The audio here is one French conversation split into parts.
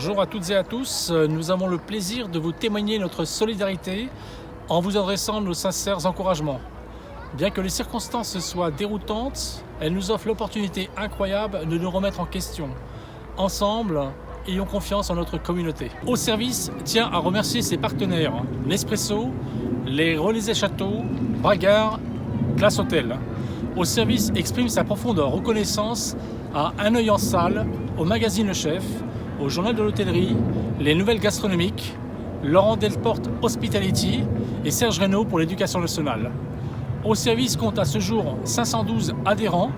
Bonjour à toutes et à tous, nous avons le plaisir de vous témoigner notre solidarité en vous adressant nos sincères encouragements. Bien que les circonstances soient déroutantes, elles nous offrent l'opportunité incroyable de nous remettre en question. Ensemble, ayons confiance en notre communauté. Au service tient à remercier ses partenaires, Nespresso, les Relais et Châteaux, Bragard, Glace Hôtel. Au service exprime sa profonde reconnaissance à Un œil en salle, au magazine Le Chef, au Journal de l'Hôtellerie, les Nouvelles Gastronomiques, Laurent Delporte Hospitality et Serge Reynaud pour l'Éducation nationale. Au service compte à ce jour 512 adhérents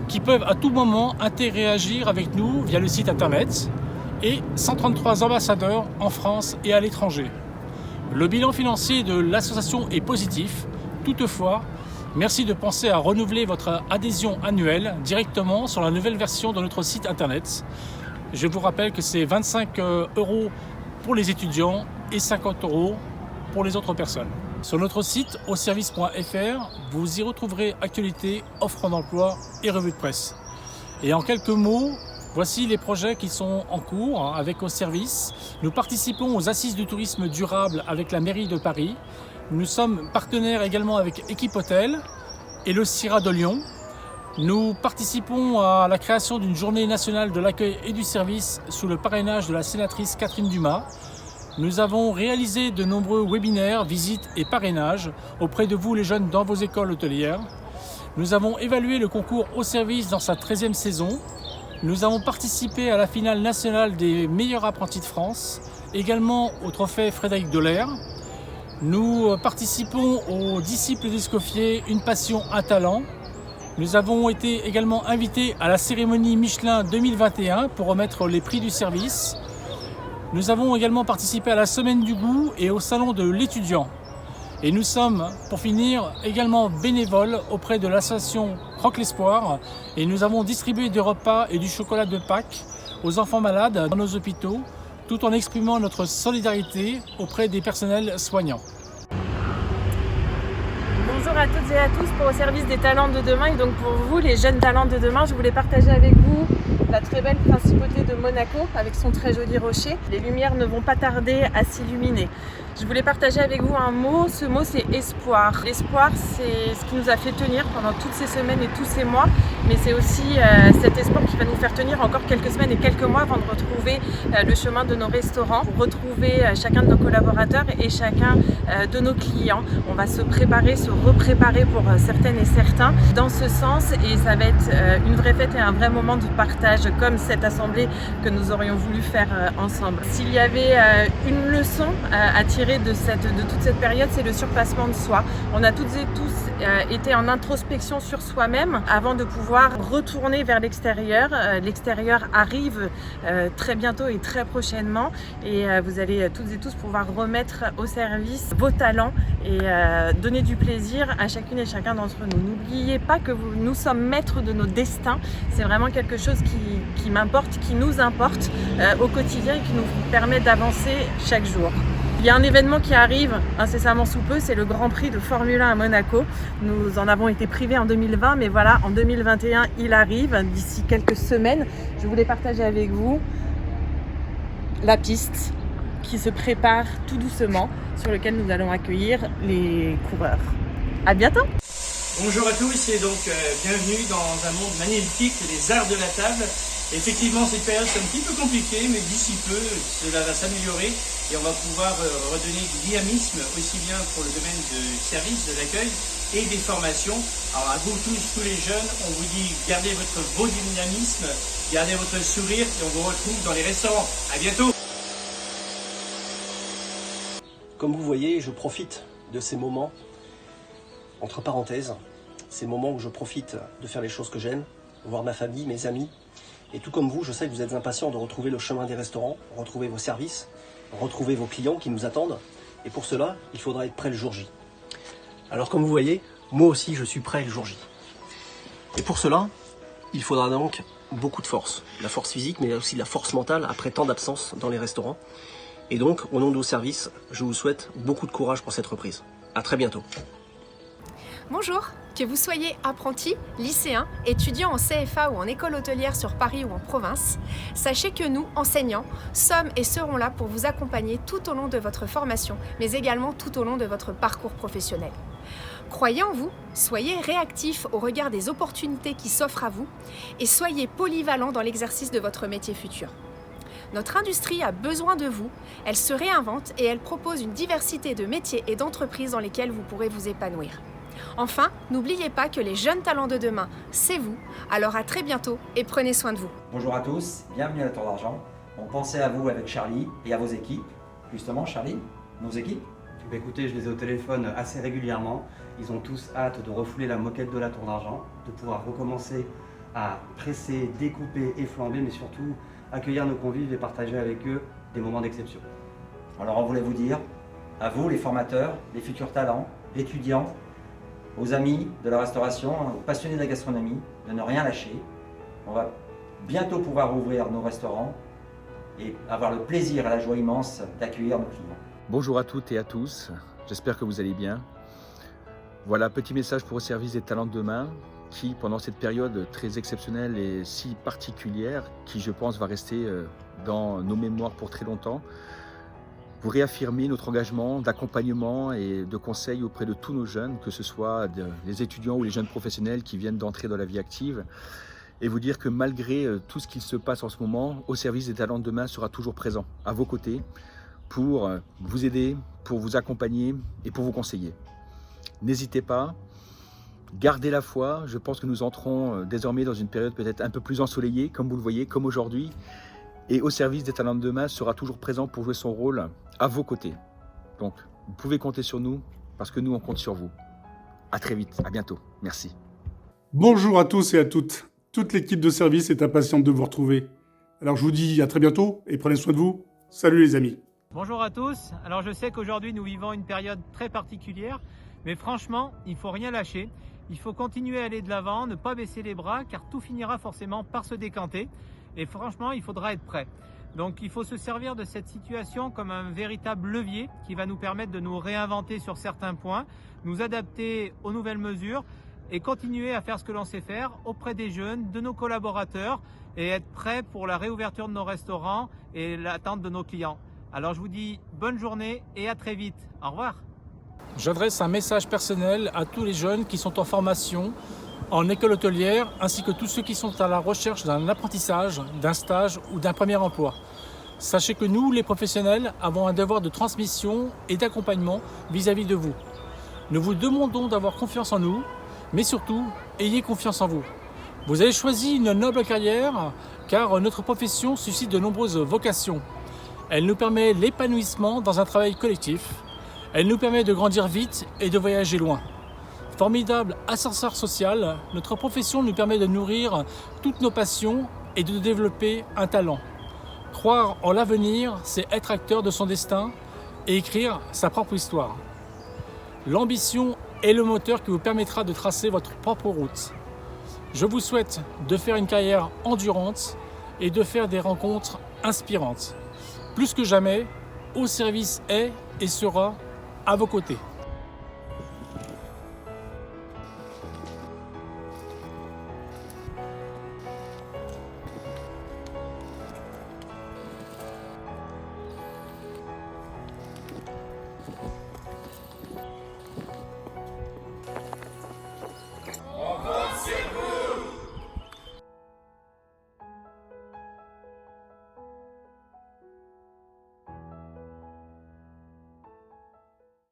qui peuvent à tout moment interagir avec nous via le site internet et 133 ambassadeurs en France et à l'étranger. Le bilan financier de l'association est positif. Toutefois, merci de penser à renouveler votre adhésion annuelle directement sur la nouvelle version de notre site internet. Je vous rappelle que c'est 25 € pour les étudiants et 50 € pour les autres personnes. Sur notre site auservice.fr, vous y retrouverez actualités, offres d'emploi et revues de presse. Et en quelques mots, voici les projets qui sont en cours avec Au Service. Nous participons aux Assises du tourisme durable avec la mairie de Paris. Nous sommes partenaires également avec Équipe Hôtel et le CIRA de Lyon. Nous participons à la création d'une journée nationale de l'accueil et du service sous le parrainage de la sénatrice Catherine Dumas. Nous avons réalisé de nombreux webinaires, visites et parrainages auprès de vous les jeunes dans vos écoles hôtelières. Nous avons évalué le concours Au Service dans sa 13e saison. Nous avons participé à la finale nationale des meilleurs apprentis de France, également au trophée Frédéric Delair. Nous participons aux disciples d'Escoffier, une passion, un talent. Nous avons été également invités à la cérémonie Michelin 2021 pour remettre les prix du service. Nous avons également participé à la semaine du goût et au salon de l'étudiant. Et nous sommes, pour finir, également bénévoles auprès de l'association Croque l'Espoir et nous avons distribué des repas et du chocolat de Pâques aux enfants malades dans nos hôpitaux, tout en exprimant notre solidarité auprès des personnels soignants. Bonjour à toutes et à tous pour Au Service des talents de demain et donc pour vous les jeunes talents de demain, je voulais partager avec vous la très belle principauté de Monaco avec son très joli rocher. Les lumières ne vont pas tarder à s'illuminer. Je voulais partager avec vous un mot, ce mot c'est espoir. L'espoir c'est ce qui nous a fait tenir pendant toutes ces semaines et tous ces mois, mais c'est aussi cet espoir qui va nous faire tenir encore quelques semaines et quelques mois avant de retrouver le chemin de nos restaurants, pour retrouver chacun de nos collaborateurs et chacun de nos clients. On va se préparer, se repréparer pour certaines et certains dans ce sens et ça va être une vraie fête et un vrai moment de partage comme cette assemblée que nous aurions voulu faire ensemble. S'il y avait une leçon à tirer de toute cette période, c'est le surpassement de soi. On a toutes et tous été en introspection sur soi-même avant de pouvoir retourner vers l'extérieur. L'extérieur arrive très bientôt et très prochainement et vous allez toutes et tous pouvoir remettre au service vos talents et donner du plaisir à chacune et chacun d'entre nous. N'oubliez pas que nous sommes maîtres de nos destins. C'est vraiment quelque chose qui m'importe, qui nous importe au quotidien et qui nous permet d'avancer chaque jour. Il y a un événement qui arrive incessamment sous peu, c'est le Grand Prix de Formule 1 à Monaco. Nous en avons été privés en 2020, mais voilà, en 2021, il arrive d'ici quelques semaines. Je voulais partager avec vous la piste qui se prépare tout doucement, sur laquelle nous allons accueillir les coureurs. À bientôt! Bonjour à tous et donc bienvenue dans un monde magnifique des arts de la table. Effectivement, cette période est un petit peu compliquée, mais d'ici peu, cela va s'améliorer et on va pouvoir redonner du dynamisme aussi bien pour le domaine du service, de l'accueil et des formations. Alors à vous tous les jeunes, on vous dit gardez votre beau dynamisme, gardez votre sourire et on vous retrouve dans les restaurants. À bientôt. Comme vous voyez, je profite de ces moments, entre parenthèses, ces moments où je profite de faire les choses que j'aime, voir ma famille, mes amis. Et tout comme vous, je sais que vous êtes impatients de retrouver le chemin des restaurants, retrouver vos services, retrouver vos clients qui nous attendent. Et pour cela, il faudra être prêt le jour J. Alors comme vous voyez, moi aussi je suis prêt le jour J. Et pour cela, il faudra donc beaucoup de force. La force physique, mais aussi la force mentale après tant d'absence dans les restaurants. Et donc, au nom de vos services, je vous souhaite beaucoup de courage pour cette reprise. À très bientôt. Bonjour, que vous soyez apprenti, lycéen, étudiant en CFA ou en école hôtelière sur Paris ou en province, sachez que nous, enseignants, sommes et serons là pour vous accompagner tout au long de votre formation, mais également tout au long de votre parcours professionnel. Croyez en vous, soyez réactifs au regard des opportunités qui s'offrent à vous et soyez polyvalents dans l'exercice de votre métier futur. Notre industrie a besoin de vous, elle se réinvente et elle propose une diversité de métiers et d'entreprises dans lesquelles vous pourrez vous épanouir. Enfin, n'oubliez pas que les jeunes talents de demain, c'est vous. Alors à très bientôt et prenez soin de vous. Bonjour à tous, bienvenue à la Tour d'Argent. On pensait à vous avec Charlie et à vos équipes. Justement, Charlie, nos équipes? Écoutez, je les ai au téléphone assez régulièrement. Ils ont tous hâte de refouler la moquette de la Tour d'Argent, de pouvoir recommencer à presser, découper et flamber, mais surtout accueillir nos convives et partager avec eux des moments d'exception. Alors on voulait vous dire, à vous les formateurs, les futurs talents, étudiants, aux amis de la restauration, aux passionnés de la gastronomie, de ne rien lâcher. On va bientôt pouvoir ouvrir nos restaurants et avoir le plaisir et la joie immense d'accueillir nos clients. Bonjour à toutes et à tous, j'espère que vous allez bien. Voilà, petit message pour le service des talents de demain qui, pendant cette période très exceptionnelle et si particulière, qui je pense va rester dans nos mémoires pour très longtemps, vous réaffirmer notre engagement d'accompagnement et de conseil auprès de tous nos jeunes, que ce soit les étudiants ou les jeunes professionnels qui viennent d'entrer dans la vie active, et vous dire que malgré tout ce qu'il se passe en ce moment, au service des talents de demain sera toujours présent à vos côtés pour vous aider, pour vous accompagner et pour vous conseiller. N'hésitez pas, gardez la foi. Je pense que nous entrons désormais dans une période peut-être un peu plus ensoleillée, comme vous le voyez, comme aujourd'hui. Et au service des talents de demain sera toujours présent pour jouer son rôle à vos côtés. Donc, vous pouvez compter sur nous parce que nous, on compte sur vous. À très vite, à bientôt. Merci. Bonjour à tous et à toutes. Toute l'équipe de service est impatiente de vous retrouver. Alors je vous dis à très bientôt et prenez soin de vous. Salut les amis. Bonjour à tous. Alors je sais qu'aujourd'hui nous vivons une période très particulière, mais franchement, il ne faut rien lâcher. Il faut continuer à aller de l'avant, ne pas baisser les bras, car tout finira forcément par se décanter. Et franchement, il faudra être prêt. Donc il faut se servir de cette situation comme un véritable levier qui va nous permettre de nous réinventer sur certains points, nous adapter aux nouvelles mesures et continuer à faire ce que l'on sait faire auprès des jeunes, de nos collaborateurs et être prêt pour la réouverture de nos restaurants et l'attente de nos clients. Alors je vous dis bonne journée et à très vite. Au revoir. J'adresse un message personnel à tous les jeunes qui sont en formation, en école hôtelière, ainsi que tous ceux qui sont à la recherche d'un apprentissage, d'un stage ou d'un premier emploi. Sachez que nous, les professionnels, avons un devoir de transmission et d'accompagnement vis-à-vis de vous. Nous vous demandons d'avoir confiance en nous, mais surtout, ayez confiance en vous. Vous avez choisi une noble carrière, car notre profession suscite de nombreuses vocations. Elle nous permet l'épanouissement dans un travail collectif. Elle nous permet de grandir vite et de voyager loin. Formidable ascenseur social, notre profession nous permet de nourrir toutes nos passions et de développer un talent. Croire en l'avenir, c'est être acteur de son destin et écrire sa propre histoire. L'ambition est le moteur qui vous permettra de tracer votre propre route. Je vous souhaite de faire une carrière endurante et de faire des rencontres inspirantes. Plus que jamais, Au Service est et sera à vos côtés.